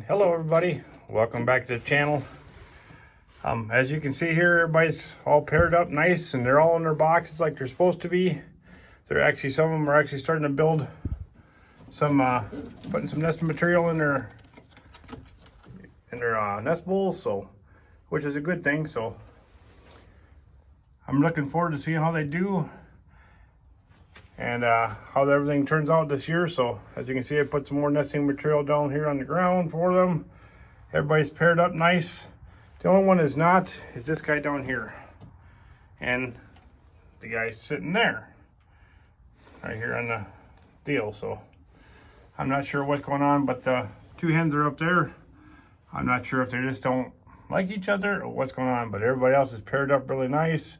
Hello everybody, welcome back to the channel. As you can see here, everybody's all paired up nice and they're all in their boxes like they're supposed to be. They're actually, some of them are actually starting to build some, putting some nesting material in their nest bowls, so, which is a good thing. So I'm looking forward to seeing how they do and how everything turns out this year. So as you can see, I put some more nesting material down here on the ground for them. Everybody's paired up nice. The only one is not is this guy down here, and the guy sitting there right here on the deal. So I'm not sure what's going on, but the two hens are up there. I'm not sure if they just don't like each other or what's going on, but everybody else is paired up really nice.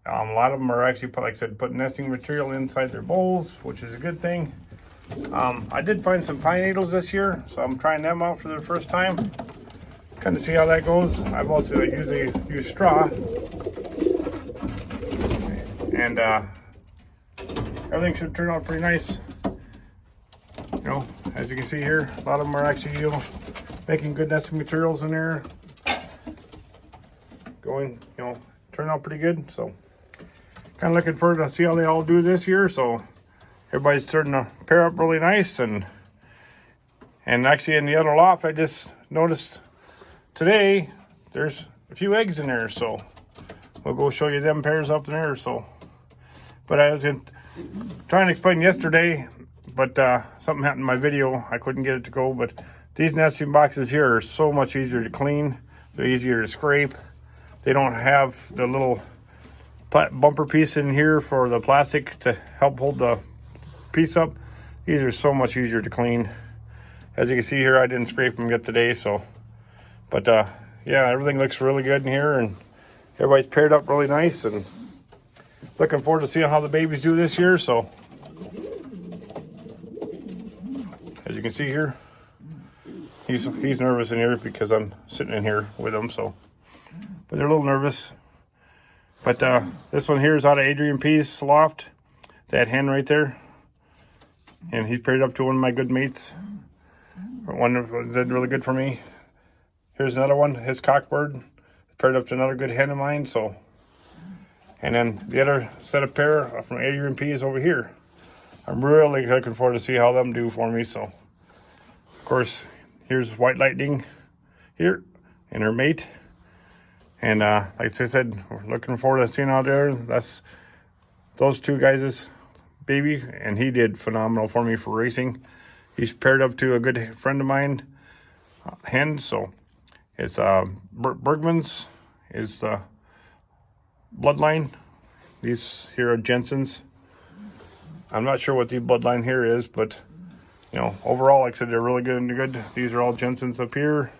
A lot of them are actually, like I said, putting nesting material inside their bowls, which is a good thing. I did find some pine needles this year, so I'm trying them out for the first time. Kind of see how that goes. I've also usually use straw, and everything should turn out pretty nice. You know, as you can see here, a lot of them are actually, you know, making good nesting materials in there. Going, you know, turn out pretty good. So kind of looking forward to see how they all do this year. So everybody's starting to pair up really nice, and actually in the other loft, I just noticed today there's a few eggs in there, so we'll go show you them pairs up in there. So, but I was trying to explain yesterday, but something happened in my video. I couldn't get it to go, but these nesting boxes here are so much easier to clean. They're easier to scrape. They don't have the little bumper piece in here for the plastic to help hold the piece up. These are so much easier to clean. As you can see here, I didn't scrape them yet today, so. But yeah, everything looks really good in here, and everybody's paired up really nice, and looking forward to seeing how the babies do this year. So as you can see here, he's nervous in here because I'm sitting in here with him. So, but they're a little nervous. But this one here is out of Adrian P's loft. That hen right there, and he's paired up to one of my good mates. One that did really good for me. Here's another one, his cockbird, paired up to another good hen of mine. So, and then the other set of pair from Adrian P's over here. I'm really looking forward to see how them do for me. So, of course, here's White Lightning here and her mate. And like I said, we're looking forward to seeing how there. That's those two guys' baby, and he did phenomenal for me for racing. He's paired up to a good friend of mine, hen. So it's Bergman's is the bloodline. These here are Jensen's. I'm not sure what the bloodline here is, but you know, overall, like I said, they're really good. These are all Jensen's up here.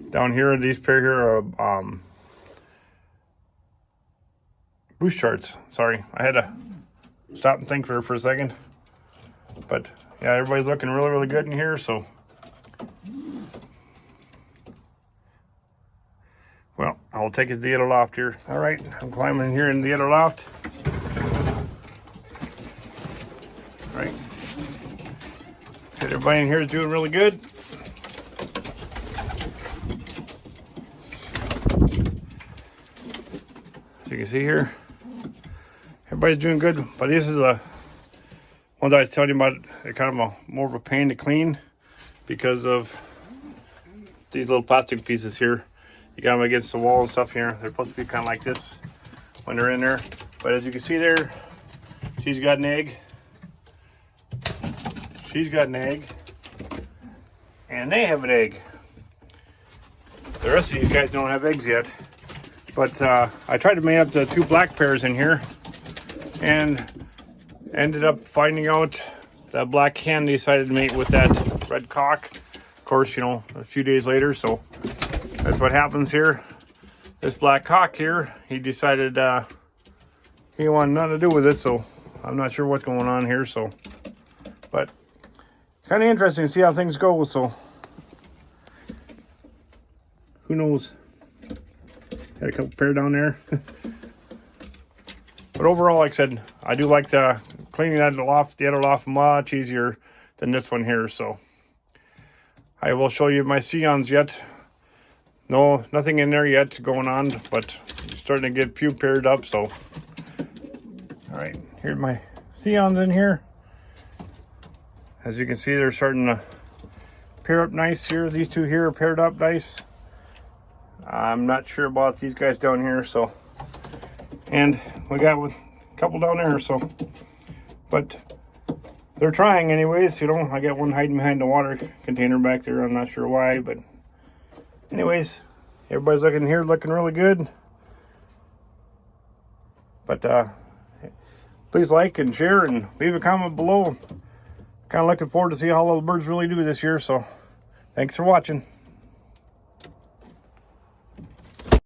Down here, these pair here are boost charts. Sorry, I had to stop and think for a second. But yeah, everybody's looking really good in here. So, well, I'll take it to the other loft here. All right, I'm climbing in here in the other loft. All right, so everybody in here is doing really good. You can see here, everybody's doing good, but this is a one that I was telling you about. They're kind of more of a pain to clean because of these little plastic pieces here. You got them against the wall and stuff here. They're supposed to be kind of like this when they're in there, but as you can see there, she's got an egg. She's got an egg, and they have an egg. The rest of these guys don't have eggs yet. But I tried to mate up the two black pairs in here, and ended up finding out that black hen decided to mate with that red cock. Of course, you know, a few days later, so that's what happens here. This black cock here, he decided he wanted nothing to do with it, so I'm not sure what's going on here. So, but kind of interesting to see how things go. So, who knows? Got a couple pair down there. But overall, like I said, I do like the cleaning that loft, the other loft, much easier than this one here. So I will show you my Seons yet. No, nothing in there yet going on, but starting to get a few paired up. So, all right, here's my Seons in here. As you can see, they're starting to pair up nice here. These two here are paired up nice. I'm not sure about these guys down here, so, and we got a couple down there, so, but they're trying anyways, you know. I got one hiding behind the water container back there. I'm not sure why, but anyways, everybody's looking here, looking really good. But please like and share and leave a comment below. Kind of looking forward to see how all the birds really do this year, so thanks for watching.